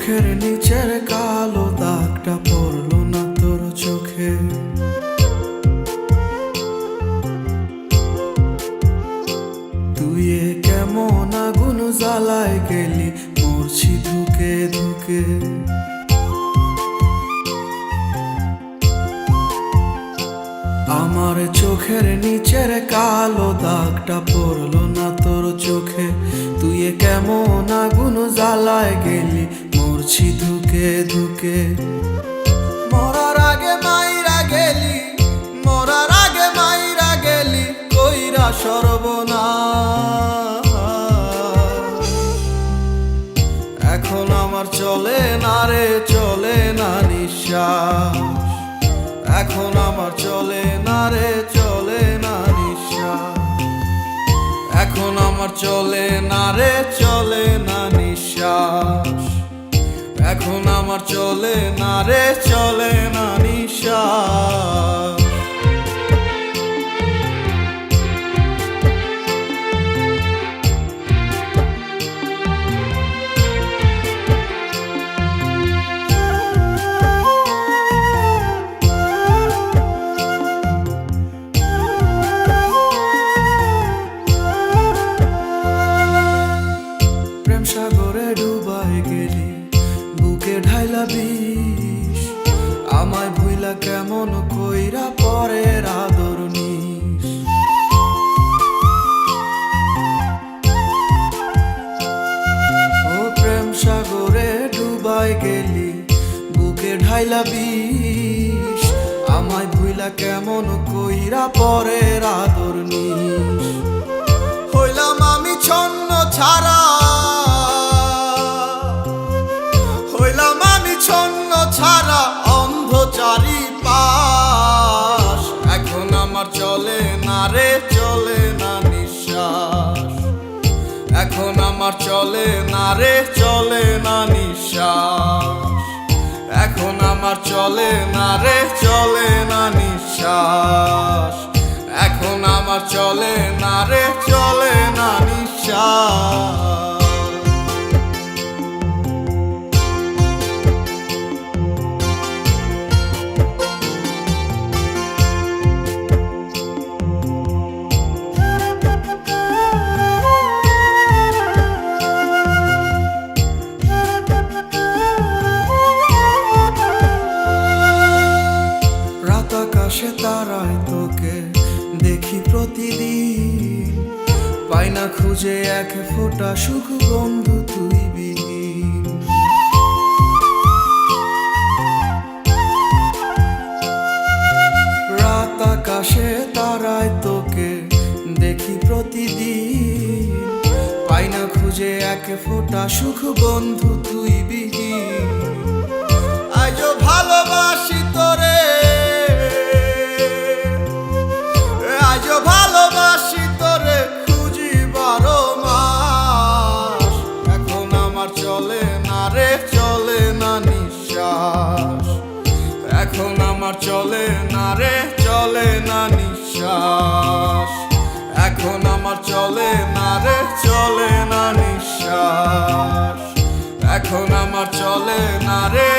চোখের নিচের কালো দাগটা পড়লো না তোর চোখে। তুই কেমন আগুন জ্বালায় গেলি, মরছি ধুকে ধুকে। আমার চোখের নিচের কালো দাগটা পড়লো না তোর চোখে। তুই কেমন আগুন জ্বালায় গেলি, মরছি ধুকে ধুকে। মরার আগে মাইরা গেলি, মরার আগে মাইরা গেলি, কইরা সর্বনাশ। এখন আমার চলে না রে, চলে না নিঃশ্বাস। এখন আমার চলে না রে, চলে না নিঃশ্বাস। এখন আমার চলে না রে, চলে না নিঃশ্বাস। এখন আমার চলে না রে, চলে না নিঃশ্বাস। প্রেম সাগরে ডুবাই গেলি, বুকে ঢাইলা বিষ। আমায় ভুইলা কেমন কইরা পরের আদর নিস। ও প্রেম সাগরে ডুবাই গেলি, বুকে ঢাইলা বিষ। আমায় ভুইলা কেমন কইরা পরের আদর নিস। হইলাম আমি ছন্ন ছাড়া, হইলাম আমি ছন্ন ছাড়া, অন্ধ চারিপাশ। এখন আমার চলে না রে, চলে না নিঃশ্বাস। এখন আমার চলে না রে, চলে না নিঃশ্বাস। এখন আমার চলে না রে, চলে না নিঃশ্বাস। এখন আমার চলে না রে, চলে না নিঃশ্বাস। রাত আকাশে তারায় তোকে দেখি প্রতিদিন। পাই না খুঁজে এক ফোঁটা সুখ বন্ধু তুই বিহীন। রাত আকাশে তারায় তোকে দেখি প্রতিদিন। পাই না খুঁজে এক ফোঁটা সুখ বন্ধু তুই বিহীন। আজও ভালোবাসি তোরে, আজও ভালোবাসি তোরে, খুঁজি 12 মাস। এখন আমার চলে না রে, চলে না নিঃশ্বাস। এখন আমার চলে না রে, চলে না নিঃশ্বাস। এখন আমার চলে না রে, চলে না নিঃশ্বাস। এখন আমার চলে না রে,